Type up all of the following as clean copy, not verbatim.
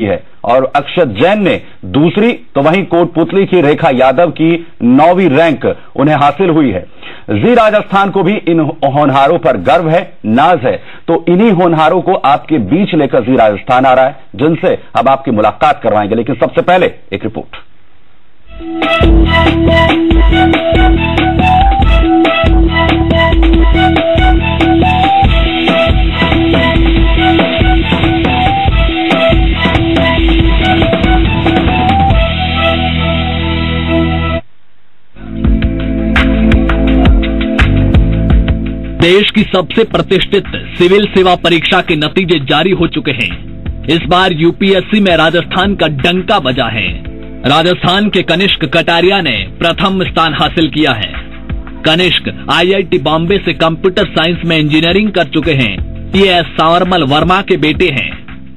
है और अक्षत जैन ने दूसरी, तो वहीं कोटपुतली की रेखा यादव की 9वीं रैंक उन्हें हासिल हुई है। जी राजस्थान को भी इन होनहारों पर गर्व है, नाज है। तो इन्हीं होनहारों को आपके बीच लेकर जी राजस्थान आ रहा है, जिनसे अब आपकी मुलाकात करवाएंगे। लेकिन सबसे पहले एक रिपोर्ट। देश की सबसे प्रतिष्ठित सिविल सेवा परीक्षा के नतीजे जारी हो चुके हैं। इस बार यूपीएससी में राजस्थान का डंका बजा है। राजस्थान के कनिष्क कटारिया ने प्रथम स्थान हासिल किया है। कनिष्क आईआईटी बॉम्बे से कंप्यूटर साइंस में इंजीनियरिंग कर चुके हैं। ये सावरमल वर्मा के बेटे हैं।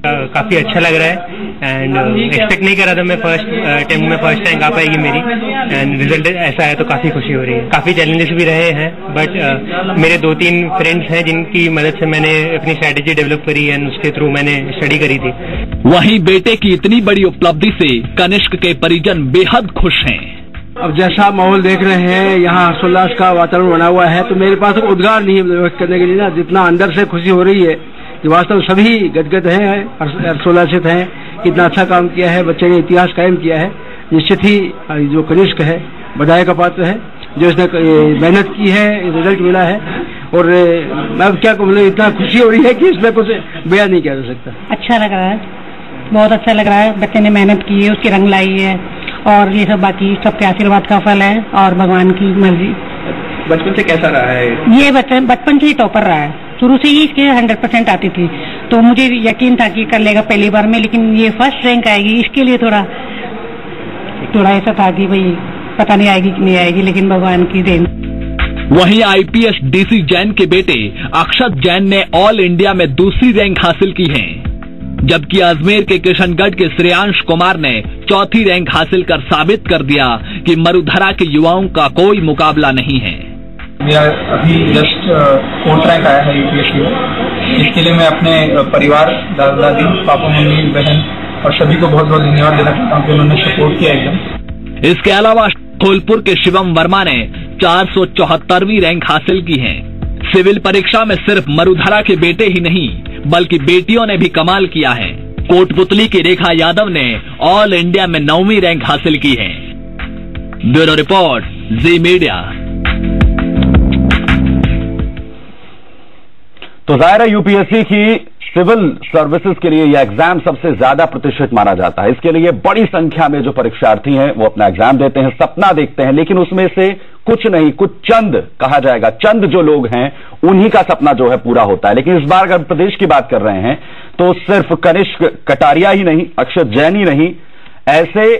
काफी अच्छा लग रहा है एंड एक्सपेक्ट नहीं कर रहा था मैं फर्स्ट अटेम्प्ट में फर्स्ट रैंक आ पाएगी मेरी, एंड रिजल्ट ऐसा है तो काफी खुशी हो रही है। काफी चैलेंजेस भी रहे हैं बट मेरे 2-3 फ्रेंड्स हैं जिनकी मदद से मैंने अपनी स्ट्रेटेजी डेवलप करी एंड उसके थ्रू मैंने स्टडी करी थी। वहीं बेटे की इतनी बड़ी उपलब्धि से कनिष्क के परिजन बेहद खुश हैं। अब जैसा माहौल देख रहे हैं, यहाँ हर्षोल्लास का वातावरण बना हुआ है, तो मेरे पास उद्गार नहीं है व्यक्त करने के लिए ना। जितना अंदर से खुशी हो रही है कि वास्तव सभी गदगद हैं, हर्षोल्लासित हैं, कितना अच्छा काम किया है, बच्चे ने इतिहास कायम किया है। निश्चित ही जो कनिष्क है बधाई का पात्र है, जो इसने मेहनत की है, रिजल्ट मिला है। और मैं क्या कहूँ, इतना खुशी हो रही है कि इसमें कुछ बयान नहीं किया जा सकता। अच्छा लग रहा है, बहुत अच्छा लग रहा है। बच्चे ने मेहनत की है, उसकी रंग लाई है और ये सब बाकी सबके आशीर्वाद का फल है और भगवान की मर्जी। बचपन से कैसा रहा है ये? बचपन से ही टॉपर रहा है, शुरू से ही इसके 100% आती थी, तो मुझे यकीन था कि कर लेगा पहली बार में। लेकिन ये फर्स्ट रैंक आएगी, इसके लिए थोड़ा ऐसा था कि भाई पता नहीं आएगी कि नहीं आएगी, लेकिन भगवान की देन। वहीं आईपीएस डीसी जैन के बेटे अक्षत जैन ने ऑल इंडिया में दूसरी रैंक हासिल की है, जबकि अजमेर के किशनगढ़ के श्रेयांश कुमार ने चौथी रैंक हासिल कर साबित कर दिया कि मरुधरा के युवाओं का कोई मुकाबला नहीं है। मेरा अभी जस्ट 4th रैंक आया है यूपीएससी में। इसके लिए मैं अपने परिवार, दादा दादी, पापा मम्मी, बहन और सभी को बहुत बहुत धन्यवाद देना चाहता हूँ कि उन्होंने सपोर्ट किया एकदम। इसके अलावा धौलपुर के शिवम वर्मा ने 474वीं रैंक हासिल की है। सिविल परीक्षा में सिर्फ मरुधरा के बेटे ही नहीं बल्कि बेटियों ने भी कमाल किया है। कोटपुतली की रेखा यादव ने ऑल इंडिया में 9वीं रैंक हासिल की है। ब्यूरो रिपोर्ट, जी मीडिया। तो जाहिर है यूपीएससी की सिविल सर्विसेज के लिए यह एग्जाम सबसे ज्यादा प्रतिष्ठित माना जाता है। इसके लिए बड़ी संख्या में जो परीक्षार्थी हैं वो अपना एग्जाम देते हैं, सपना देखते हैं, लेकिन उसमें से कुछ नहीं, कुछ चंद कहा जाएगा, चंद जो लोग हैं उन्हीं का सपना जो है पूरा होता है। लेकिन इस बार अगर प्रदेश की बात कर रहे हैं तो सिर्फ कनिष्क कटारिया ही नहीं, अक्षत जैन ही नहीं, ऐसे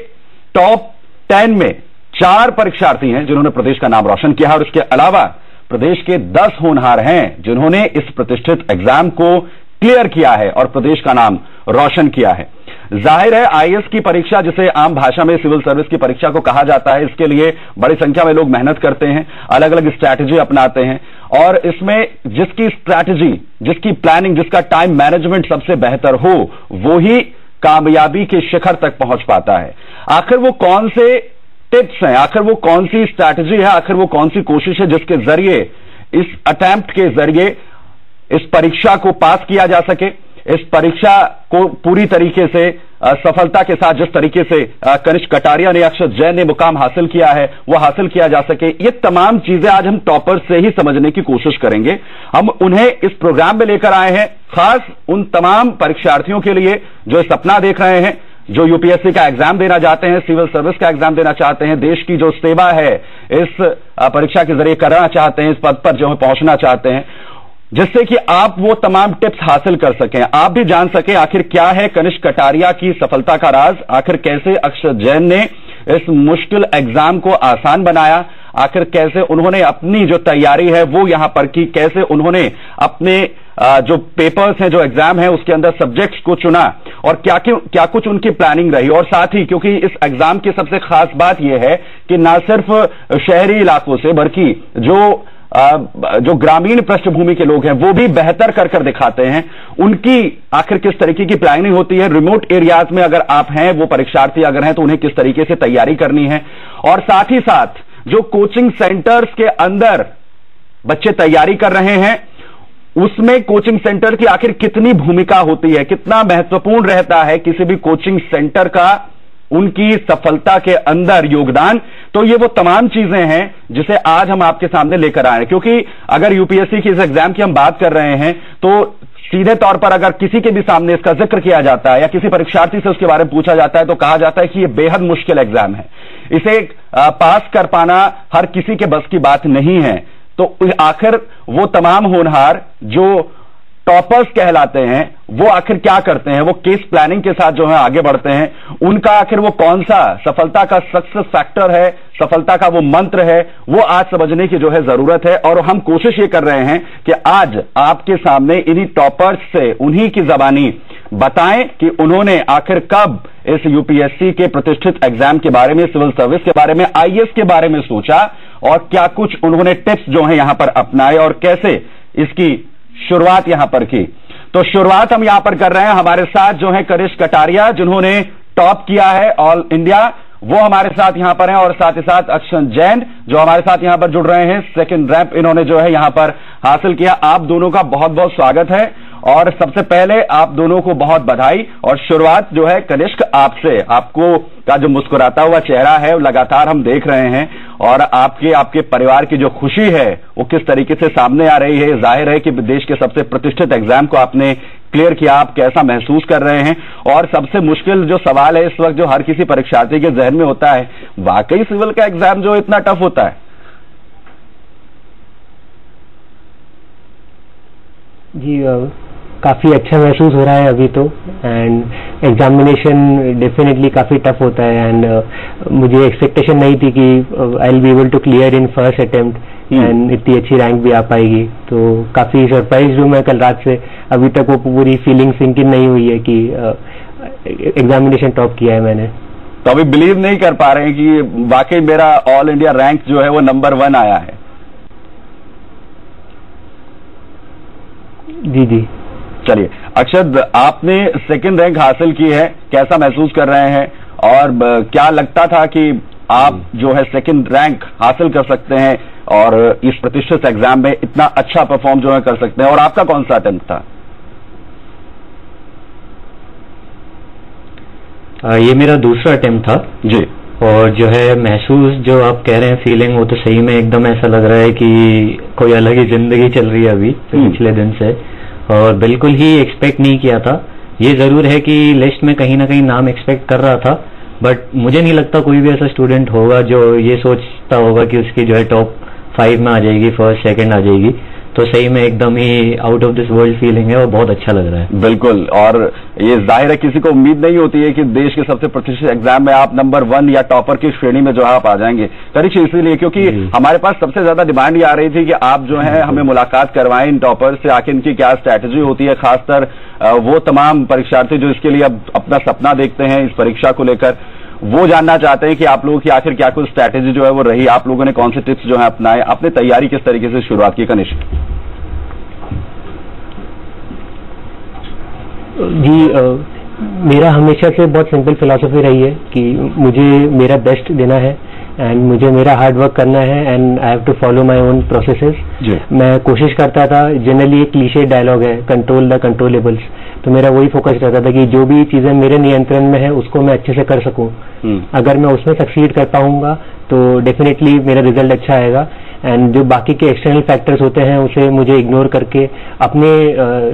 टॉप 10 में 4 परीक्षार्थी हैं जिन्होंने प्रदेश का नाम रोशन किया है। और इसके अलावा प्रदेश के 10 होनहार हैं जिन्होंने इस प्रतिष्ठित एग्जाम को क्लियर किया है और प्रदेश का नाम रोशन किया है। जाहिर है आईएएस की परीक्षा, जिसे आम भाषा में सिविल सर्विस की परीक्षा को कहा जाता है, इसके लिए बड़ी संख्या में लोग मेहनत करते हैं, अलग अलग स्ट्रैटेजी अपनाते हैं और इसमें जिसकी स्ट्रैटेजी, जिसकी प्लानिंग, जिसका टाइम मैनेजमेंट सबसे बेहतर हो वो ही कामयाबी के शिखर तक पहुंच पाता है। आखिर वो कौन से टिप्स हैं, आखिर वो कौन सी स्ट्रैटेजी है, आखिर वो कौन सी कोशिश है जिसके जरिए, इस अटेम्प्ट के जरिए इस परीक्षा को पास किया जा सके, इस परीक्षा को पूरी तरीके से सफलता के साथ, जिस तरीके से कनिष्क कटारिया ने, अक्षत जैन ने मुकाम हासिल किया है वो हासिल किया जा सके। ये तमाम चीजें आज हम टॉपर से ही समझने की कोशिश करेंगे। हम उन्हें इस प्रोग्राम में लेकर आए हैं, खास उन तमाम परीक्षार्थियों के लिए जो सपना देख रहे हैं, जो यूपीएससी का एग्जाम देना चाहते हैं, सिविल सर्विस का एग्जाम देना चाहते हैं, देश की जो सेवा है इस परीक्षा के जरिए करना चाहते हैं, इस पद पर जो है पहुंचना चाहते हैं, जिससे कि आप वो तमाम टिप्स हासिल कर सकें, आप भी जान सकें आखिर क्या है कनिष्क कटारिया की सफलता का राज, आखिर कैसे अक्षत जैन ने इस मुश्किल एग्जाम को आसान बनाया, आखिर कैसे उन्होंने अपनी जो तैयारी है वो यहां पर की, कैसे उन्होंने अपने जो पेपर्स हैं, जो एग्जाम है उसके अंदर सब्जेक्ट्स को चुना और क्या कुछ उनकी प्लानिंग रही। और साथ ही क्योंकि इस एग्जाम की सबसे खास बात यह है कि ना सिर्फ शहरी इलाकों से बल्कि जो जो ग्रामीण पृष्ठभूमि के लोग हैं वो भी बेहतर कर दिखाते हैं। उनकी आखिर किस तरीके की प्लानिंग होती है, रिमोट एरियाज में अगर आप हैं, वो परीक्षार्थी अगर हैं, तो उन्हें किस तरीके से तैयारी करनी है, और साथ ही साथ जो कोचिंग सेंटर्स के अंदर बच्चे तैयारी कर रहे हैं उसमें कोचिंग सेंटर की आखिर कितनी भूमिका होती है, कितना महत्वपूर्ण रहता है किसी भी कोचिंग सेंटर का उनकी सफलता के अंदर योगदान। तो ये वो तमाम चीजें हैं जिसे आज हम आपके सामने लेकर आए हैं, क्योंकि अगर यूपीएससी की इस एग्जाम की हम बात कर रहे हैं तो सीधे तौर पर अगर किसी के भी सामने इसका जिक्र किया जाता है या किसी परीक्षार्थी से उसके बारे में पूछा जाता है तो कहा जाता है कि ये बेहद मुश्किल एग्जाम है, इसे पास कर पाना हर किसी के बस की बात नहीं है। तो आखिर वो तमाम होनहार जो टॉपर्स कहलाते हैं वो आखिर क्या करते हैं, वो किस प्लानिंग के साथ जो है आगे बढ़ते हैं, उनका आखिर वो कौन सा सफलता का सक्सेस फैक्टर है, सफलता का वो मंत्र है, वो आज समझने की जो है जरूरत है। और हम कोशिश ये कर रहे हैं कि आज आपके सामने इन्हीं टॉपर्स से उन्हीं की जबानी बताएं कि उन्होंने आखिर कब इस यूपीएससी के प्रतिष्ठित एग्जाम के बारे में, सिविल सर्विस के बारे में, आईएएस के बारे में सोचा और क्या कुछ उन्होंने टिप्स जो है यहां पर अपनाए और कैसे इसकी शुरुआत यहां पर की। तो शुरुआत हम यहां पर कर रहे हैं, हमारे साथ जो है कनिष्क कटारिया जिन्होंने टॉप किया है ऑल इंडिया, वो हमारे साथ यहां पर हैं, और साथ ही साथ अक्षत जैन जो हमारे साथ यहां पर जुड़ रहे हैं, सेकंड रैंक इन्होंने जो है यहां पर हासिल किया। आप दोनों का बहुत बहुत स्वागत है और सबसे पहले आप दोनों को बहुत बधाई। और शुरुआत जो है कनिष्क आपसे, आपको का जो मुस्कुराता हुआ चेहरा है लगातार हम देख रहे हैं और आपके परिवार की जो खुशी है वो किस तरीके से सामने आ रही है। जाहिर है कि देश के सबसे प्रतिष्ठित एग्जाम को आपने क्लियर किया, आप कैसा महसूस कर रहे हैं। और सबसे मुश्किल जो सवाल है इस वक्त जो हर किसी परीक्षार्थी के जहन में होता है, वाकई सिविल का एग्जाम जो इतना टफ होता है? जी काफ़ी अच्छा महसूस हो रहा है अभी तो, एंड एग्जामिनेशन डेफिनेटली काफ़ी टफ होता है एंड मुझे एक्सपेक्टेशन नहीं थी कि I will be able to clear in first attempt and इतनी अच्छी रैंक भी आ पाएगी। तो काफ़ी सरप्राइज हूँ मैं कल रात से, अभी तक वो पूरी फीलिंग सिंक इन नहीं हुई है कि एग्जामिनेशन टॉप किया है मैंने। तो अभी बिलीव नहीं कर पा रहे हैं कि वाकई मेरा ऑल इंडिया रैंक जो है वो नंबर 1 आया है? जी जी। चलिए अक्षत, आपने सेकंड रैंक हासिल की है, कैसा महसूस कर रहे हैं और क्या लगता था कि आप जो है सेकंड रैंक हासिल कर सकते हैं और इस प्रतिष्ठित एग्जाम में इतना अच्छा परफॉर्म जो है कर सकते हैं? और आपका कौन सा अटेम्प्ट था? ये मेरा दूसरा अटेम्प्ट था जी। और जो है महसूस जो आप कह रहे हैं फीलिंग, वो तो सही में एकदम ऐसा लग रहा है कि कोई अलग ही जिंदगी चल रही है अभी पिछले दिन से, और बिल्कुल ही एक्सपेक्ट नहीं किया था। ये जरूर है कि लिस्ट में कहीं ना कहीं नाम एक्सपेक्ट कर रहा था, बट मुझे नहीं लगता कोई भी ऐसा स्टूडेंट होगा जो ये सोचता होगा कि उसकी जो है टॉप 5 में आ जाएगी, फर्स्ट सेकंड आ जाएगी। तो सही में एकदम ही out of this world feeling है और बहुत अच्छा लग रहा है। बिल्कुल, और ये जाहिर है किसी को उम्मीद नहीं होती है कि देश के सबसे प्रतिष्ठित एग्जाम में आप नंबर 1 या टॉपर की श्रेणी में जो है आप आ जाएंगे। कनिष्क इसीलिए क्योंकि हमारे पास सबसे ज्यादा डिमांड ये आ रही थी कि आप जो है हमें मुलाकात करवाएं इन टॉपर से, आखिर इनकी क्या स्ट्रैटेजी होती है, खासकर वो तमाम परीक्षार्थी जो इसके लिए अब अपना सपना देखते हैं इस परीक्षा को लेकर, वो जानना चाहते हैं कि आप लोगों की आखिर क्या कुछ स्ट्रैटेजी जो है वो रही, आप लोगों ने कौन से टिप्स जो है अपनाए, आपने तैयारी किस तरीके से शुरुआत की? कनिष्क जी, मेरा हमेशा से बहुत सिंपल फिलॉसफी रही है कि मुझे मेरा बेस्ट देना है एंड मुझे मेरा हार्ड वर्क करना है and I have to follow my own processes. मैं कोशिश करता था, जनरली एक क्लीशे डायलॉग है, कंट्रोल द कंट्रोलेबल्स, तो मेरा वही फोकस रहता था कि जो भी चीजें मेरे नियंत्रण में है उसको मैं अच्छे से कर सकूं। अगर मैं उसमें सक्सीड कर पाऊंगा तो डेफिनेटली मेरा रिजल्ट अच्छा आएगा, एंड जो बाकी के एक्सटर्नल फैक्टर्स होते हैं उसे मुझे इग्नोर करके अपने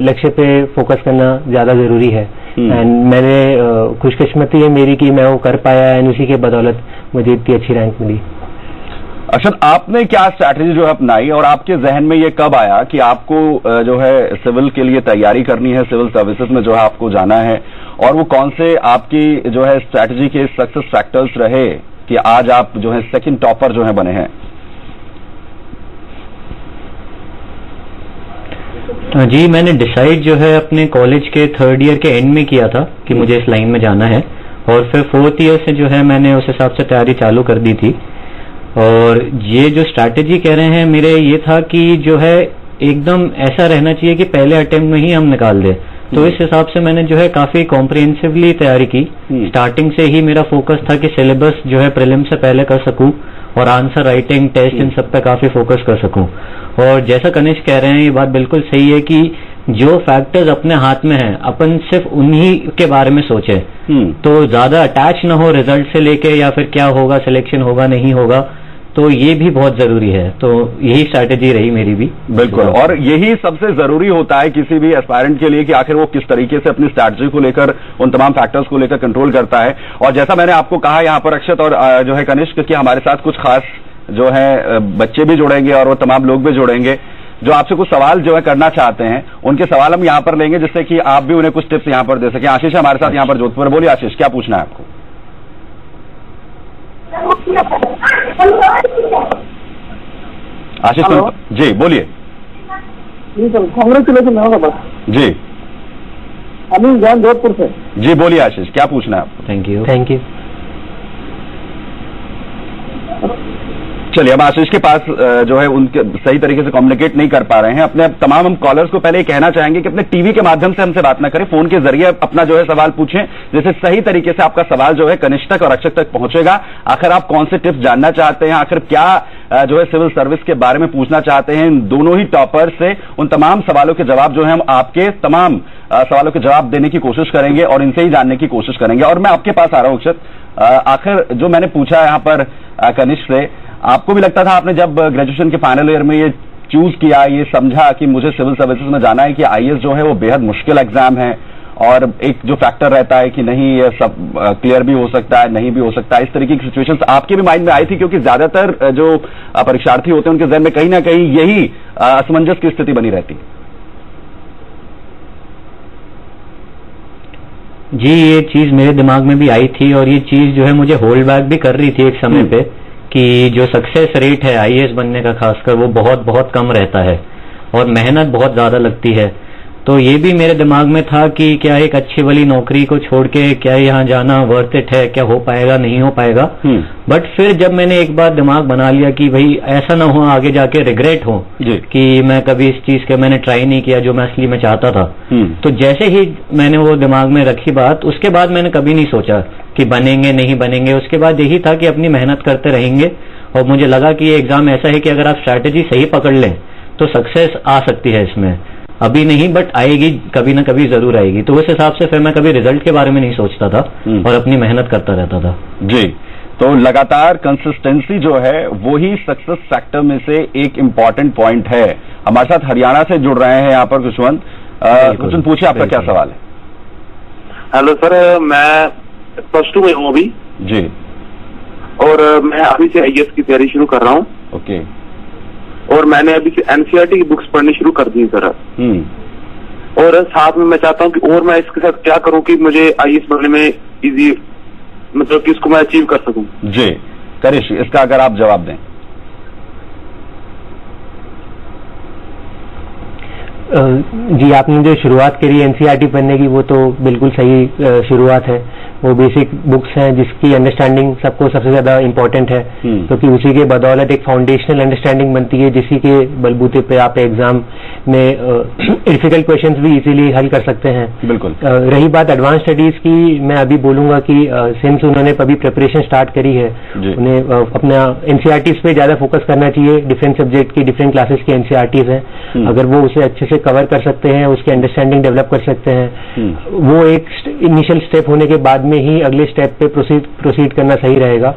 लक्ष्य पे फोकस करना ज्यादा जरूरी है। एंड मैंने खुशकिस्मती है मेरी कि मैं वो कर पाया एंड उसी के बदौलत मुझे इतनी अच्छी रैंक मिली। अक्षत, आपने क्या स्ट्रैटेजी जो है अपनाई और आपके जहन में ये कब आया कि आपको जो है सिविल के लिए तैयारी करनी है, सिविल सर्विसेज में जो है आपको जाना है, और वो कौन से आपकी जो है स्ट्रैटेजी के सक्सेस फैक्टर्स रहे कि आज आप जो है सेकंड टॉपर जो है बने हैं? जी, मैंने डिसाइड जो है अपने कॉलेज के 3rd ईयर के एंड में किया था कि मुझे इस लाइन में जाना है, और फिर 4th ईयर से जो है मैंने उस हिसाब से तैयारी चालू कर दी थी। और ये जो स्ट्रैटेजी कह रहे हैं मेरे, ये था कि जो है एकदम ऐसा रहना चाहिए कि पहले अटेम्प्ट में ही हम निकाल दें। तो इस हिसाब से मैंने जो है काफी कॉम्प्रिहेंसिवली तैयारी की। स्टार्टिंग से ही मेरा फोकस था कि सिलेबस जो है प्रीलिम से पहले कर सकूं और आंसर राइटिंग, टेस्ट, इन सब पे काफी फोकस कर सकूं। और जैसा कनिष्क कह रहे हैं, ये बात बिल्कुल सही है कि जो फैक्टर्स अपने हाथ में हैं, अपन सिर्फ उन्हीं के बारे में सोचे, तो ज्यादा अटैच ना हो रिजल्ट से लेके या फिर क्या होगा, सिलेक्शन होगा नहीं होगा, तो ये भी बहुत जरूरी है। तो यही स्ट्रैटेजी रही मेरी भी। बिल्कुल, और यही सबसे जरूरी होता है किसी भी एस्पायरेंट के लिए कि आखिर वो किस तरीके से अपनी स्ट्रैटेजी को लेकर, उन तमाम फैक्टर्स को लेकर कंट्रोल करता है। और जैसा मैंने आपको कहा यहाँ पर अक्षत और जो है कनिष्क कि हमारे साथ कुछ खास जो है बच्चे भी जुड़ेंगे और वो तमाम लोग भी जुड़ेंगे जो आपसे कुछ सवाल जो है करना चाहते हैं। उनके सवाल हम यहाँ पर लेंगे जिससे कि आप भी उन्हें कुछ टिप्स यहाँ पर दे सकें। आशीष हमारे साथ यहाँ पर जोधपुर। बोलिए आशीष, क्या पूछना है आपको? आशीष जी बोलिए। जी सर, कांग्रेचुलेशन होगा बस। जी अनिल जैन जोधपुर से। जी बोलिए आशीष, क्या पूछना है आपको? Thank you. चलिए, अब आशीष के पास जो है उनके सही तरीके से कम्युनिकेट नहीं कर पा रहे हैं। अपने तमाम हम कॉलर्स को पहले ये कहना चाहेंगे कि अपने टीवी के माध्यम से हमसे बात ना करें, फोन के जरिए अपना जो है सवाल पूछें, जिससे सही तरीके से आपका सवाल जो है कनिष्क तक और अक्षत तक पहुंचेगा। आखिर आप कौन से टिप्स जानना चाहते हैं, आखिर क्या जो है सिविल सर्विस के बारे में पूछना चाहते हैं, इन दोनों ही टॉपर से उन तमाम सवालों के जवाब जो है हम आपके तमाम सवालों के जवाब देने की कोशिश करेंगे और इनसे ही जानने की कोशिश करेंगे। और मैं आपके पास आ रहा हूं अक्षत, आखिर जो मैंने पूछा यहाँ पर कनिष्क से, आपको भी लगता था आपने जब ग्रेजुएशन के फाइनल ईयर में ये चूज किया, ये समझा कि मुझे सिविल सर्विसेज में जाना है कि आईएएस जो है वो बेहद मुश्किल एग्जाम है और एक जो फैक्टर रहता है कि नहीं ये सब क्लियर भी हो सकता है, नहीं भी हो सकता है, इस तरीके की सिचुएशंस आपके भी माइंड में आई थी? क्योंकि ज्यादातर जो परीक्षार्थी होते हैं उनके जहन में कहीं ना कहीं यही असमंजस की स्थिति बनी रहती है। जी, ये चीज मेरे दिमाग में भी आई थी और ये चीज जो है मुझे होल्ड बैक भी कर रही थी एक समय पे कि जो सक्सेस रेट है आईएएस बनने का खासकर वो बहुत बहुत कम रहता है और मेहनत बहुत ज्यादा लगती है। तो ये भी मेरे दिमाग में था कि क्या एक अच्छी वाली नौकरी को छोड़ के क्या यहाँ जाना वर्थ इट है, क्या हो पाएगा नहीं हो पाएगा। बट फिर जब मैंने एक बार दिमाग बना लिया कि भाई ऐसा ना हो आगे जाके रिग्रेट हो कि मैं कभी इस चीज के मैंने ट्राई नहीं किया जो मैं असली में चाहता था, तो जैसे ही मैंने वो दिमाग में रखी बात, उसके बाद मैंने कभी नहीं सोचा कि बनेंगे नहीं बनेंगे। उसके बाद यही था कि अपनी मेहनत करते रहेंगे और मुझे लगा कि ये एग्जाम ऐसा है कि अगर आप स्ट्रैटेजी सही पकड़ लें तो सक्सेस आ सकती है इसमें। अभी नहीं बट आएगी, कभी ना कभी जरूर आएगी। तो उस हिसाब से फिर मैं कभी रिजल्ट के बारे में नहीं सोचता था और अपनी मेहनत करता रहता था। जी, तो लगातार कंसिस्टेंसी जो है वो ही सक्सेस फैक्टर में से एक इम्पॉर्टेंट पॉइंट है। हमारे साथ हरियाणा से जुड़ रहे हैं यहाँ पर खुशवंत। खुशवंत पूछिए, आपका क्या सवाल है? हेलो सर, मैं +2 में हूँ अभी जी, और मैं अभी से आईएएस की तैयारी शुरू कर रहा हूँ। ओके। और मैंने अभी से एनसीईआरटी की बुक्स पढ़नी शुरू कर दी सर। और साथ में मैं चाहता हूँ कि और मैं इसके साथ क्या करूँ कि मुझे आईएएस बनने में इजी, मतलब कि इसको मैं अचीव कर सकूँ। जी करिश, इसका अगर आप जवाब दें। जी, आपने जो शुरुआत करी एनसीईआरटी पढ़ने की वो तो बिल्कुल सही शुरुआत है। वो बेसिक बुक्स हैं जिसकी अंडरस्टैंडिंग सबको सबसे ज्यादा इम्पोर्टेंट है, क्योंकि उसी के बदौलत एक फाउंडेशनल अंडरस्टैंडिंग बनती है जिसी के बलबूते पे आप एग्जाम में डिफिकल्ट क्वेश्चंस भी इजीली हल कर सकते हैं। बिल्कुल। रही बात एडवांस स्टडीज की, मैं अभी बोलूंगा कि सिंस उन्होंने अभी प्रिपरेशन स्टार्ट करी है, उन्हें अपना एनसीईआरटीज पे ज्यादा फोकस करना चाहिए। डिफरेंट सब्जेक्ट की डिफरेंट क्लासेस की एनसीईआरटीज हैं, अगर वो उसे अच्छे से कवर कर सकते हैं, उसकी अंडरस्टैंडिंग डेवलप कर सकते हैं, वो एक इनिशियल स्टेप होने के बाद में ही अगले स्टेप पे प्रोसीड करना सही रहेगा।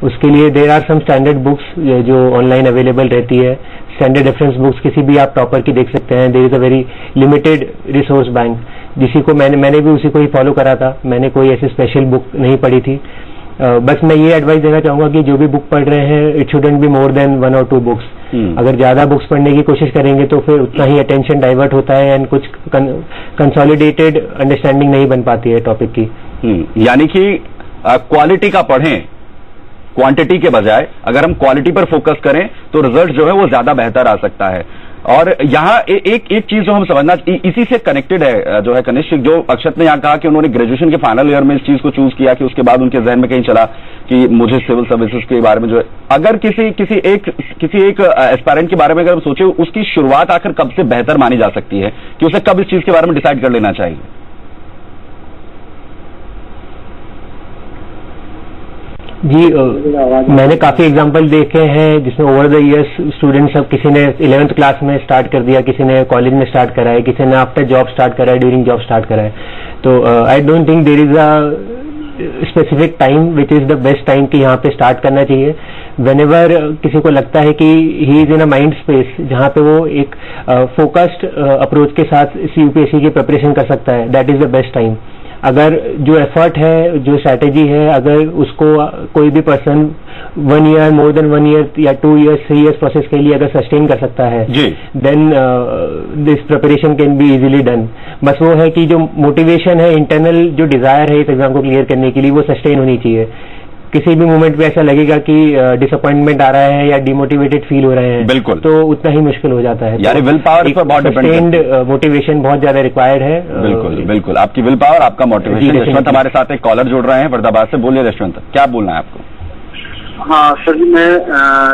उसके लिए there are some standard books जो ऑनलाइन अवेलेबल रहती है। स्टैंडर्ड रेफरेंस बुक्स किसी भी आप टॉपर की देख सकते हैं। There is a very limited resource bank, जिसी को मैंने भी उसी को ही फॉलो करा था। मैंने कोई ऐसी स्पेशल बुक नहीं पढ़ी थी। बस मैं ये एडवाइस देना चाहूंगा कि जो भी बुक पढ़ रहे हैं, it shouldn't be more than 1 or 2 books. अगर ज्यादा बुक्स पढ़ने की कोशिश करेंगे तो फिर उतना ही अटेंशन डाइवर्ट होता है एंड कुछ कंसोलिडेटेड अंडरस्टैंडिंग नहीं बन पाती है टॉपिक की। यानी कि क्वालिटी का पढ़ें क्वांटिटी के बजाय। अगर हम क्वालिटी पर फोकस करें तो रिजल्ट जो है वो ज्यादा बेहतर आ सकता है। और यहाँ एक चीज जो हम समझना, इसी से कनेक्टेड है जो है कनिष्क, जो अक्षत ने यहाँ कहा कि उन्होंने ग्रेजुएशन के फाइनल ईयर में इस चीज को चूज किया कि उसके बाद उनके जहन में कहीं चला कि मुझे सिविल सर्विसेज के बारे में जो है, अगर किसी एक एस्पायरेंट के बारे में अगर हम सोचे, उसकी शुरुआत आखिर कब से बेहतर मानी जा सकती है कि उसे कब इस चीज के बारे में डिसाइड कर लेना चाहिए? जी, मैंने काफी एग्जांपल देखे हैं जिसमें ओवर द इयर्स स्टूडेंट्स, सब किसी ने 11th क्लास में स्टार्ट कर दिया, किसी ने कॉलेज में स्टार्ट करा है, किसी ने आफ्टर जॉब स्टार्ट करा है, ड्यूरिंग जॉब स्टार्ट करा है। तो I don't think there is a specific time which is the best time कि यहाँ पे स्टार्ट करना चाहिए। व्हेनेवर किसी को लगता है कि he is in a mind space जहाँ पे वो एक फोकस्ड अप्रोच के साथ यूपीएससी की प्रिपरेशन कर सकता है, that is the best time. अगर जो एफर्ट है, जो स्ट्रैटेजी है, अगर उसको कोई भी person 1 year, more than 1 year या 2 ईयर्स 3 ईयर्स प्रोसेस के लिए अगर सस्टेन कर सकता है, then this preparation can be easily done. बस वो है कि जो मोटिवेशन है, इंटरनल जो डिजायर है इस एग्जाम को क्लियर करने के लिए, वो सस्टेन होनी चाहिए। किसी भी मोमेंट पे ऐसा लगेगा कि डिसअपॉइंटमेंट आ रहा है या डिमोटिवेटेड फील हो रहे हैं, बिल्कुल, तो उतना ही मुश्किल हो जाता है। यानी विल पावर पर बहुत डिपेंड, मोटिवेशन बहुत ज्यादा रिक्वायर्ड है। बिल्कुल बिल्कुल, आपकी विल पावर, आपका मोटिवेशन। यशवंत हमारे साथ एक कॉलर जुड़ रहे हैं फरीदाबाद से। बोलिए यशवंत, क्या बोलना है आपको? हाँ सर जी, मैं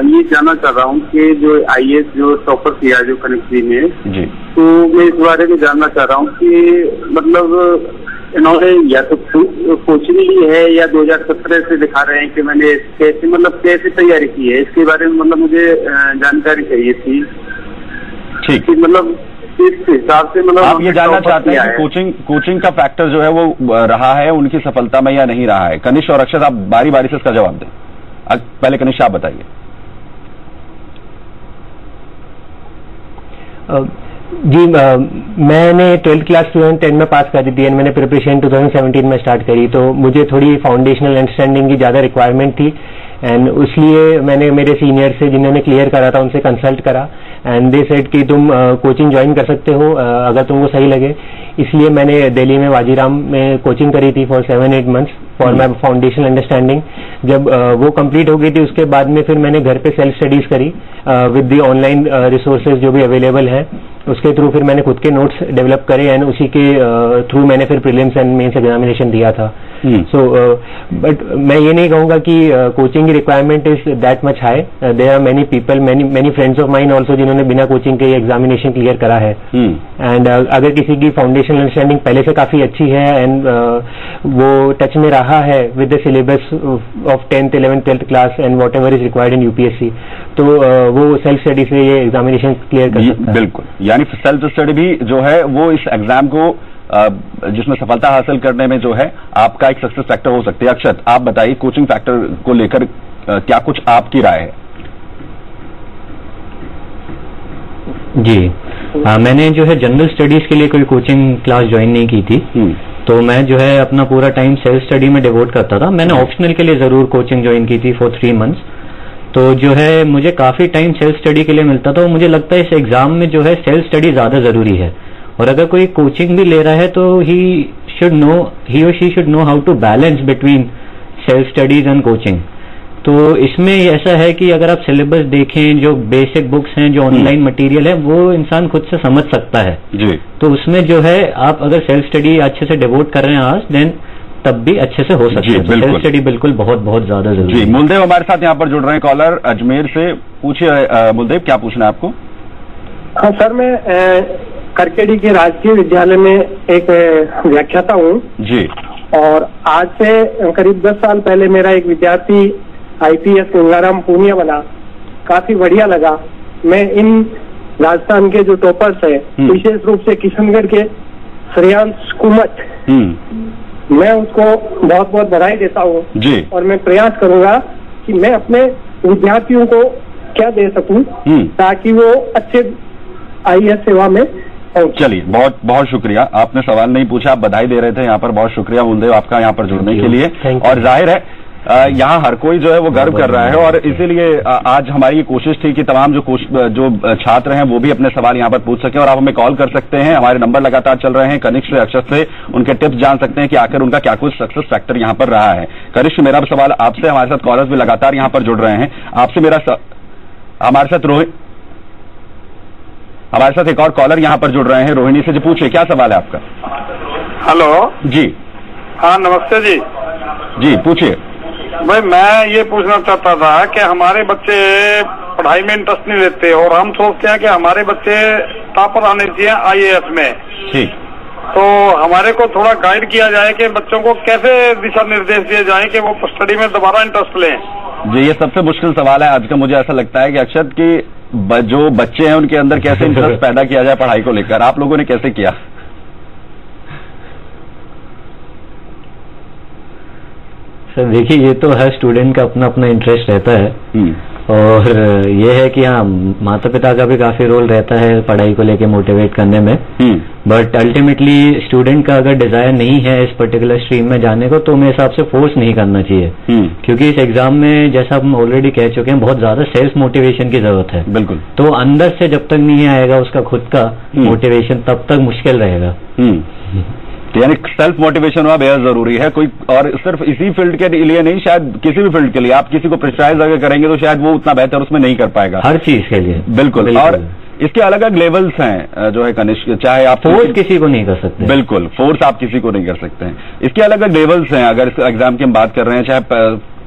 ये जानना चाह रहा हूँ कि जो IAS जो टॉपर किया जो कनेक्ट में जी, तो मैं इस बारे में जानना चाह रहा हूँ कि मतलब इन्होंने या तो कोचिंग ली है या 2017 से दिखा रहे हैं कि मैंने कैसे तैयारी की है, इसके बारे में मतलब मुझे जानकारी चाहिए थी। ठीक, मतलब इस हिसाब से मतलब आप ये जानना चाहते हैं कि कोचिंग का फैक्टर जो है वो रहा है उनकी सफलता में या नहीं रहा है? कनिष्क और अक्षत, आप बारी बारी से इसका जवाब दें। पहले कनिष्क आप बताइए। जी, मैंने 12th क्लास 2010 में पास कर दी थी एंड मैंने प्रिपरेशन 2017 में स्टार्ट करी, तो मुझे थोड़ी फाउंडेशनल अंडरस्टैंडिंग की ज़्यादा रिक्वायरमेंट थी एंड इसलिए मैंने मेरे सीनियर से जिन्होंने क्लियर करा था उनसे कंसल्ट करा एंड दे सेड कि तुम कोचिंग ज्वाइन कर सकते हो अगर तुमको सही लगे। इसलिए मैंने दिल्ली में वाजीराम में कोचिंग करी थी for 7-8 months for my foundational understanding. जब वो कंप्लीट हो गई थी उसके बाद में फिर मैंने घर पे सेल्फ स्टडीज करी विद दी ऑनलाइन रिसोर्सेज जो भी अवेलेबल है, उसके थ्रू फिर मैंने खुद के नोट्स डेवलप करे एंड उसी के थ्रू मैंने फिर प्रीलिम्स एंड मेंस एग्जामिनेशन दिया था। सो बट मैं ये नहीं कहूंगा कि कोचिंग की requirement is that much high. There are many people, many friends of mine also जिन्होंने बिना कोचिंग के एग्जामिनेशन क्लियर करा है एंड अगर किसी की फाउंडेशनल अंडरस्टैंडिंग पहले से काफी अच्छी है एंड वो टच में रहा है with the syllabus of 10th 11th 12th class and what ever is required in UPSC, तो वो सेल्फ स्टडी से ये एग्जामिनेशन क्लियर कर सकता है। बिल्कुल, यानी सेल्फ स्टडी भी जो है वो इस एग्जाम को जिसमें सफलता हासिल करने में जो है आपका एक सक्सेस फैक्टर हो सकती है। अक्षत, आप बताइए कोचिंग फैक्टर को लेकर क्या कुछ आपकी राय है? जी, मैंने जो है जनरल स्टडीज के लिए कोई कोचिंग क्लास ज्वाइन नहीं की थी, तो मैं जो है अपना पूरा टाइम सेल्फ स्टडी में डिवोट करता था। मैंने ऑप्शनल के लिए जरूर कोचिंग ज्वाइन की थी फॉर 3 मंथ्स, तो जो है मुझे काफी टाइम सेल्फ स्टडी के लिए मिलता था और मुझे लगता है इस एग्जाम में जो है सेल्फ स्टडी ज्यादा जरूरी है। और अगर कोई कोचिंग भी ले रहा है तो ही और she should know how to balance between self studies and coaching. तो इसमें ऐसा है कि अगर आप सिलेबस देखें, जो बेसिक बुक्स हैं, जो ऑनलाइन मटेरियल है, वो इंसान खुद से समझ सकता है जी। तो उसमें जो है आप अगर सेल्फ स्टडी अच्छे से डिवोट कर रहे हैं आज, देन तब भी अच्छे से हो सकता है। तो सेल्फ स्टडी बिल्कुल बहुत बहुत ज्यादा जरूरी है। मूलदेव हमारे साथ यहाँ पर जुड़ रहे हैं कॉलर अजमेर से। पूछिए मूलदेव, क्या पूछना है आपको? हाँ सर, मैं करकेडी के राजकीय विद्यालय में एक व्याख्याता हूँ जी, और आज से करीब 10 साल पहले मेरा एक विद्यार्थी IPS गंगाराम पूनिया बना, काफी बढ़िया लगा। मैं इन राजस्थान के जो टॉपर्स है, विशेष रूप से किशनगढ़ के श्रेयांश कुमत, मैं उसको बहुत बहुत बधाई देता हूँ और मैं प्रयास करूंगा कि मैं अपने विद्यार्थियों को क्या दे सकूं ताकि वो अच्छे IAS सेवा में। चलिए, बहुत बहुत शुक्रिया। आपने सवाल नहीं पूछा, आप बधाई दे रहे थे। यहाँ पर बहुत शुक्रिया मूलदेव आपका यहाँ पर जुड़ने के लिए। और जाहिर है यहाँ हर कोई जो है वो गर्व कर रहा है और इसीलिए आज हमारी ये कोशिश थी कि तमाम जो छात्र हैं वो भी अपने सवाल यहाँ पर पूछ सकें। और आप हमें कॉल कर सकते हैं, हमारे नंबर लगातार चल रहे हैं। कनिष्क से, अक्षत से उनके टिप्स जान सकते हैं कि आखिर उनका क्या कुछ सक्सेस फैक्टर यहाँ पर रहा है। कनिष्क, मेरा सवाल आपसे, हमारे साथ कॉलर्स भी लगातार यहाँ पर जुड़ रहे हैं। आपसे मेरा हमारे साथ हमारे साथ एक और कॉलर यहाँ पर जुड़ रहे हैं, रोहिणी से। जी पूछिए, क्या सवाल है आपका? हेलो जी। हाँ नमस्ते जी। जी पूछिए। भाई मैं ये पूछना चाहता था कि हमारे बच्चे पढ़ाई में इंटरेस्ट नहीं लेते और हम सोचते हैं कि हमारे बच्चे टॉपर आने चाहिए IAS में। ठीक। तो हमारे को थोड़ा गाइड किया जाए कि बच्चों को कैसे दिशा निर्देश दिए जाए कि वो स्टडी में दोबारा इंटरेस्ट लें। जी ये सबसे मुश्किल सवाल है आज का। मुझे ऐसा लगता है कि अक्षत की जो बच्चे हैं उनके अंदर कैसे इंटरेस्ट पैदा किया जाए पढ़ाई को लेकर, आप लोगों ने कैसे किया? सर देखिए, ये तो हर स्टूडेंट का अपना अपना इंटरेस्ट रहता है और ये है कि हाँ, माता पिता का भी काफी रोल रहता है पढ़ाई को लेके मोटिवेट करने में। बट अल्टीमेटली स्टूडेंट का अगर डिजायर नहीं है इस पर्टिकुलर स्ट्रीम में जाने को तो मेरे हिसाब से फोर्स नहीं करना चाहिए। क्योंकि इस एग्जाम में जैसा हम ऑलरेडी कह चुके हैं, बहुत ज्यादा सेल्फ मोटिवेशन की जरूरत है। बिल्कुल। तो अंदर से जब तक नहीं आएगा उसका खुद का मोटिवेशन, तब तक मुश्किल रहेगा। यानी सेल्फ मोटिवेशन होना बेहद जरूरी है। कोई और सिर्फ इसी फील्ड के लिए नहीं, शायद किसी भी फील्ड के लिए आप किसी को प्रेशराइज अगर करेंगे तो शायद वो उतना बेहतर उसमें नहीं कर पाएगा। हर चीज के लिए। बिल्कुल। और इसके अलग अलग लेवल्स हैं जो है कनिष्क, चाहे आप फोर्स किसी को नहीं कर सकते। बिल्कुल, फोर्स आप किसी को नहीं कर सकते हैं। इसके अलग अलग लेवल्स हैं। अगर इस एग्जाम की हम बात कर रहे हैं, चाहे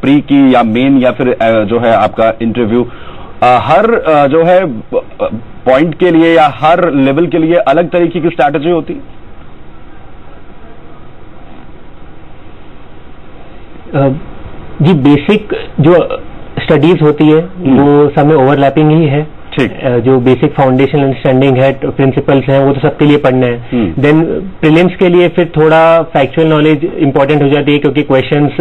प्री की या मेन या फिर जो है आपका इंटरव्यू, हर जो है पॉइंट के लिए या हर लेवल के लिए अलग तरीके की स्ट्रैटेजी होती है। जी बेसिक जो स्टडीज होती है वो सब में ओवरलैपिंग ही है। जो बेसिक फाउंडेशन अंडरस्टैंडिंग है, प्रिंसिपल्स हैं, वो तो सबके लिए पढ़ना है। देन प्रीलिम्स के लिए फिर थोड़ा फैक्चुअल नॉलेज इंपॉर्टेंट हो जाती है क्योंकि क्वेश्चंस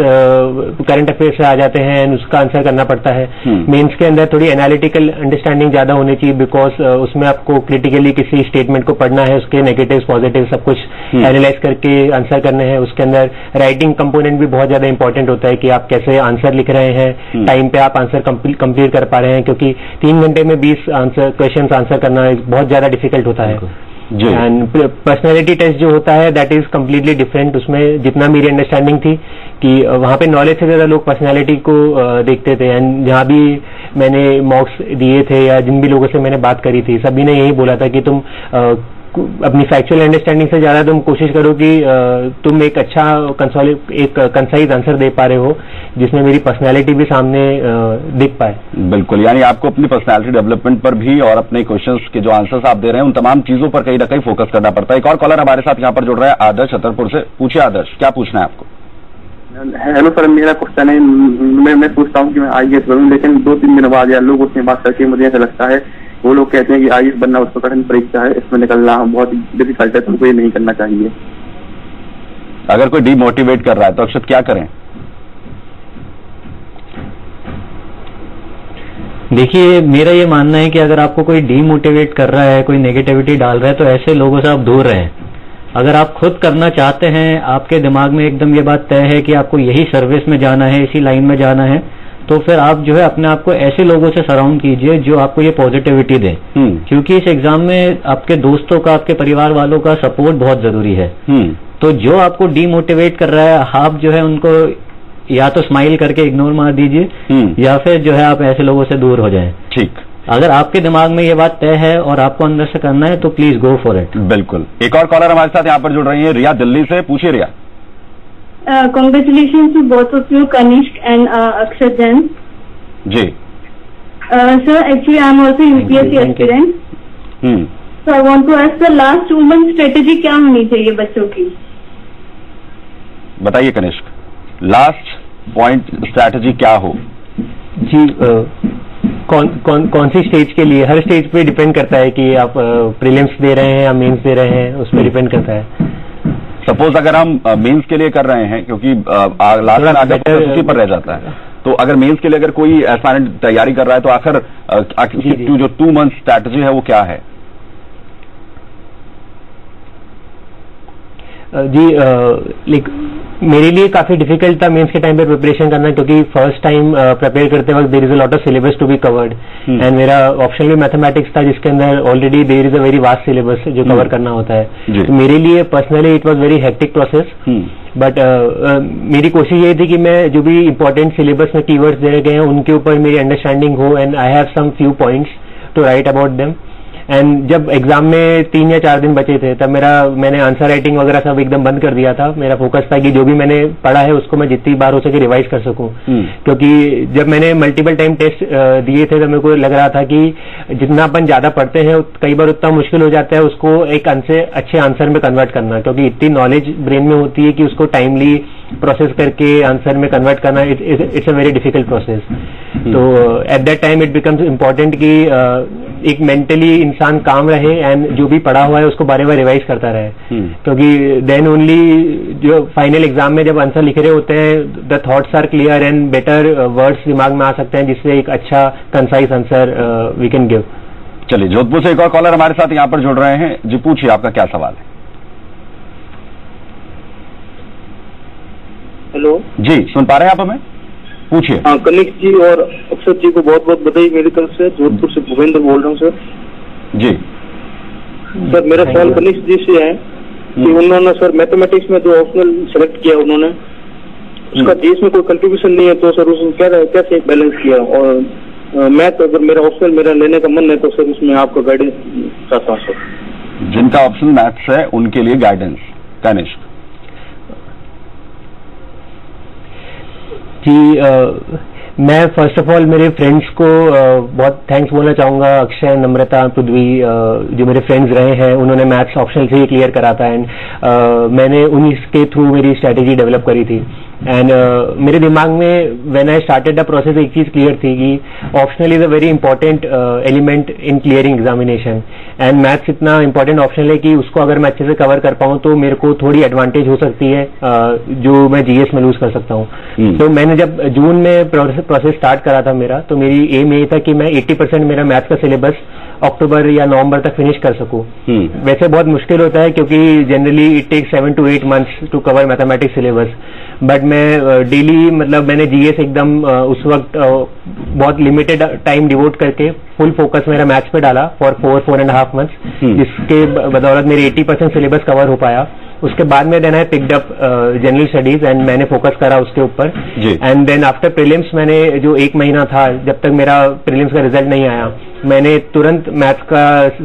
करंट अफेयर से आ जाते हैं एंड उसका आंसर करना पड़ता है। मेंस के अंदर थोड़ी एनालिटिकल अंडरस्टैंडिंग ज्यादा होनी चाहिए बिकॉज उसमें आपको क्रिटिकली किसी स्टेटमेंट को पढ़ना है, उसके नेगेटिव पॉजिटिव सब कुछ एनालाइज करके आंसर करने हैं। उसके अंदर राइटिंग कंपोनेंट भी बहुत ज्यादा इंपॉर्टेंट होता है कि आप कैसे आंसर लिख रहे हैं, टाइम पे आप आंसर कंप्लीट कर पा रहे हैं, क्योंकि 3 घंटे में 20 क्वेश्चन आंसर करना बहुत ज्यादा डिफिकल्ट होता है। एंड पर्सनैलिटी टेस्ट जो होता है दैट इज कम्प्लीटली डिफरेंट। उसमें जितना मेरी अंडरस्टैंडिंग थी कि वहां पे नॉलेज से ज्यादा लोग पर्सनैलिटी को देखते थे। एंड जहां भी मैंने मॉक्स दिए थे या जिन भी लोगों से मैंने बात करी थी, सभी ने यही बोला था कि तुम अपनी फैक्चुअल अंडरस्टैंडिंग से ज्यादा तुम कोशिश करो कि तुम एक अच्छा एक कंसाइज आंसर दे पा रहे हो जिसमें मेरी पर्सनैलिटी भी सामने दिख पाए। बिल्कुल, यानी आपको अपनी पर्सनैलिटी डेवलपमेंट पर भी और अपने क्वेश्चंस के जो आंसर्स आप दे रहे हैं उन तमाम चीजों पर कहीं ना कहीं फोकस करना पड़ता है। एक और कॉलर हमारे साथ यहाँ पर जुड़ रहा है, आदर्श छतरपुर से। पूछिए आदर्श, क्या पूछना है आपको? हेलो सर, मेरा क्वेश्चन है, मैं पूछता हूँ कि मैं IAS बनूं, लेकिन 2-3 दिन बाद या लोग उसमें बात करके मुझे ऐसा लगता है, वो लोग कहते हैं कि IAS बनना उसको कठिन परीक्षा है, इसमें निकलना बहुत डिफिकल्ट है, तुमको ये नहीं करना चाहिए। अगर कोई डीमोटिवेट कर रहा है तो अक्षत क्या करें? देखिए, मेरा ये मानना है कि अगर आपको कोई डीमोटिवेट कर रहा है, कोई नेगेटिविटी डाल रहा है, तो ऐसे लोगों से आप दूर रहें। अगर आप खुद करना चाहते हैं, आपके दिमाग में एकदम ये बात तय है कि आपको यही सर्विस में जाना है, इसी लाइन में जाना है, तो फिर आप जो है अपने आप को ऐसे लोगों से सराउंड कीजिए जो आपको ये पॉजिटिविटी दें। क्योंकि इस एग्जाम में आपके दोस्तों का, आपके परिवार वालों का सपोर्ट बहुत जरूरी है। तो जो आपको डीमोटिवेट कर रहा है, आप जो है उनको या तो स्माइल करके इग्नोर मार दीजिए या फिर जो है आप ऐसे लोगों से दूर हो जाएं। ठीक। अगर आपके दिमाग में ये बात तय है और आपको अंदर से करना है तो प्लीज गो फॉर इट। बिल्कुल। एक और कॉलर हमारे साथ यहाँ पर जुड़ रही है, रिया दिल्ली से। पूछिए रिया। Congratulations to both of you, Kanishk and Akshat Jain. Ji. Sir, actually I am also UPSC aspirant. So I want to ask the last 2 month strategy क्या होनी चाहिए बच्चों की? बताइए कनिष्क, लास्ट पॉइंट स्ट्रैटेजी क्या हो? जी, कौन सी स्टेज के लिए? हर स्टेज पे डिपेंड करता है कि आप प्रीलिम्स दे रहे हैं या मेंस दे रहे हैं, उस पर डिपेंड करता है। सपोज अगर हम मेंस के लिए कर रहे हैं, क्योंकि लास्ट में आकर उसी पर रह जाता है, तो अगर मेंस के लिए अगर कोई एस्पायरेंट तैयारी कर रहा है तो आखिर जो 2 मंथ स्ट्रैटेजी है वो क्या है? जी, मेरे लिए काफी डिफिकल्ट था मेंस के टाइम पे प्रिपरेशन करना, क्योंकि फर्स्ट टाइम प्रिपेयर करते वक्त there is a lot of syllabus to be covered and मेरा ऑप्शन भी मैथमेटिक्स था जिसके अंदर already there is a very vast syllabus जो कवर करना होता है। तो मेरे लिए personally it was very hectic process, but मेरी कोशिश ये थी कि मैं जो भी इंपॉर्टेंट सिलेबस में कीवर्ड्स दे गए हैं उनके ऊपर मेरी अंडरस्टैंडिंग हो and I have some few points to right about them. And जब एग्जाम में 3 या 4 दिन बचे थे तब मैंने आंसर राइटिंग वगैरह सब एकदम बंद कर दिया था। मेरा फोकस था कि जो भी मैंने पढ़ा है उसको मैं जितनी बार हो सके रिवाइज कर सकूं, क्योंकि जब मैंने मल्टीपल टाइम टेस्ट दिए थे तो मेरे को लग रहा था कि जितना अपन ज्यादा पढ़ते हैं कई बार उतना मुश्किल हो जाता है उसको एक अच्छे आंसर में कन्वर्ट करना, क्योंकि इतनी नॉलेज ब्रेन में होती है कि उसको टाइमली प्रोसेस करके आंसर में कन्वर्ट करना it's a very difficult process. तो at that time it becomes important कि एक मेंटली इंसान काम रहे एंड जो भी पढ़ा हुआ है उसको बार बार रिवाइज करता रहे, क्योंकि देन ओनली जो फाइनल एग्जाम में जब आंसर लिख रहे होते हैं the thoughts are clear and better words दिमाग में आ सकते हैं जिससे एक अच्छा concise answer we can give. चलिए, जोधपुर से एक और कॉलर हमारे साथ यहाँ पर जुड़ रहे हैं जी, पूछिए आपका क्या सवाल है। हेलो जी, सुन पा रहे हैं आप हमें? पूछिए। हाँ, कनिक जी और अक्षत जी को बहुत बहुत बधाई मेरी तरफ से। जोधपुर से भूपेंद्र बोल रहा हूँ सर। जी सर, मेरा सवाल कनिक जी से है कि उन्होंने सर मैथमेटिक्स में जो ऑप्शनल सेलेक्ट किया उन्होंने, उसका जीएस में कोई कंट्रीब्यूशन नहीं है, तो सर उसमें कैसे बैलेंस किया? और मैथ अगर मेरा ऑप्शनल मेरा लेने का मन है तो सर उसमें आपका गाइडेंस चाहता हूँ सर। जिनका ऑप्शनल मैथ्स है उनके लिए गाइडेंस कनिष्क जी। मैं फर्स्ट ऑफ ऑल मेरे फ्रेंड्स को बहुत थैंक्स बोलना चाहूंगा, अक्षय, नम्रता, पृथ्वी, जो मेरे फ्रेंड्स रहे हैं उन्होंने मैथ्स ऑप्शनल से ही क्लियर करा था एंड मैंने उन्हीं के थ्रू मेरी स्ट्रैटेजी डेवलप करी थी। एंड मेरे दिमाग में when I started the process एक चीज क्लियर थी कि optional is a very important element in clearing examination and maths इतना इंपॉर्टेंट ऑप्शनल है कि उसको अगर मैं अच्छे से कवर कर पाऊं तो मेरे को थोड़ी एडवांटेज हो सकती है जो मैं जीएस में लूज कर सकता हूं। तो मैंने जब जून में प्रोसेस स्टार्ट करा था मेरा, तो मेरी एम यही था कि मैं 80% मेरा मैथ्स का सिलेबस अक्टूबर या नवंबर तक फिनिश कर सकूं। वैसे बहुत मुश्किल होता है क्योंकि generally it take 7 to 8 months to cover mathematics syllabus, but मैं डेली मतलब मैंने जीएस एकदम उस वक्त बहुत लिमिटेड टाइम डिवोट करके फुल फोकस मेरा मैथ्स पे डाला फॉर 4.5 months, जिसके बदौलत मेरे 80% सिलेबस कवर हो पाया। उसके बाद में then I picked up general studies and मैंने फोकस करा उसके ऊपर। एंड देन आफ्टर प्रीलिम्स मैंने जो 1 महीना था जब तक मेरा प्रीलिम्स का रिजल्ट नहीं आया, मैंने तुरंत मैथ्स का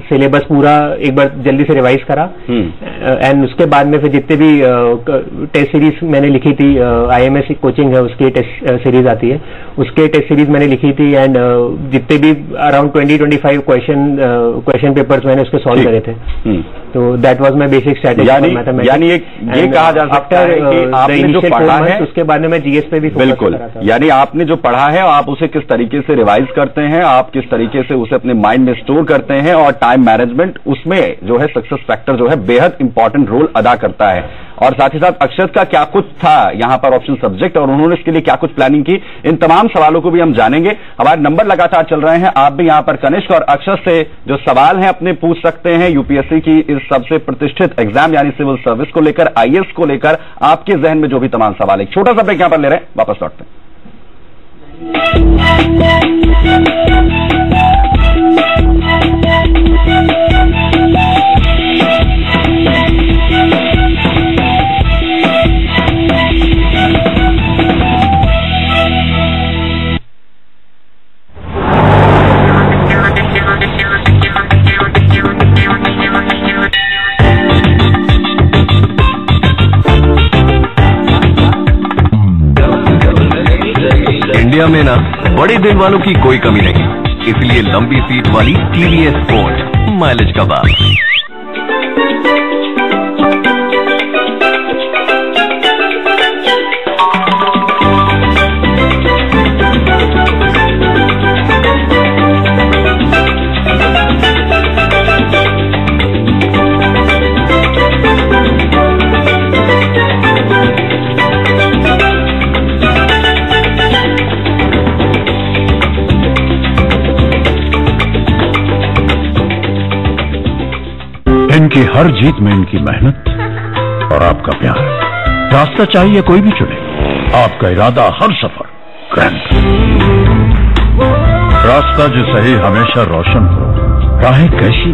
सिलेबस पूरा एक बार जल्दी से रिवाइज करा एंड उसके बाद में फिर जितने भी टेस्ट सीरीज मैंने लिखी थी, आईएमएस कोचिंग है उसकी टेस्ट सीरीज आती है, उसके टेस्ट सीरीज मैंने लिखी थी एंड जितने भी अराउंड 20-25 क्वेश्चन पेपर्स मैंने उसके सॉल्व करे थे। तो that was my basic strategy for mathematics. यानी ये कहा जा सकता है कि आपने जो पढ़ा है उसके बाद में मैं जीएस पे भी फोकस कर रहा था। यानी आपने जो पढ़ा है आप उसे किस तरीके से रिवाइज करते हैं, आप किस तरीके से उसे अपने माइंड में स्टोर करते हैं, और टाइम मैनेजमेंट उसमें जो है सक्सेस फैक्टर जो है बेहद इंपॉर्टेंट रोल अदा करता है। और साथ ही साथ अक्षत का क्या कुछ था यहां पर ऑप्शन सब्जेक्ट और उन्होंने इसके लिए क्या कुछ प्लानिंग की, इन तमाम सवालों को भी हम जानेंगे। हमारे नंबर लगातार चल रहे हैं, आप भी यहां पर कनिष्क और अक्षत से जो सवाल हैं अपने पूछ सकते हैं यूपीएससी की इस सबसे प्रतिष्ठित एग्जाम यानी सिविल सर्विस को लेकर, आईएएस को लेकर आपके जहन में जो भी तमाम सवाल है। छोटा सा ब्रेक यहां पर ले रहे हैं, वापस लौटते हैं। इंडिया में ना बड़े दिल वालों की कोई कमी नहीं, इसलिए लंबी सीट वाली टीवीएस स्पोर्ट माइलेज का बात। इनकी हर जीत में इनकी मेहनत और आपका प्यार। रास्ता चाहिए कोई भी चुने, आपका इरादा हर सफर ग्रैंड। रास्ता जो सही हमेशा रोशन हो, राहें कैसी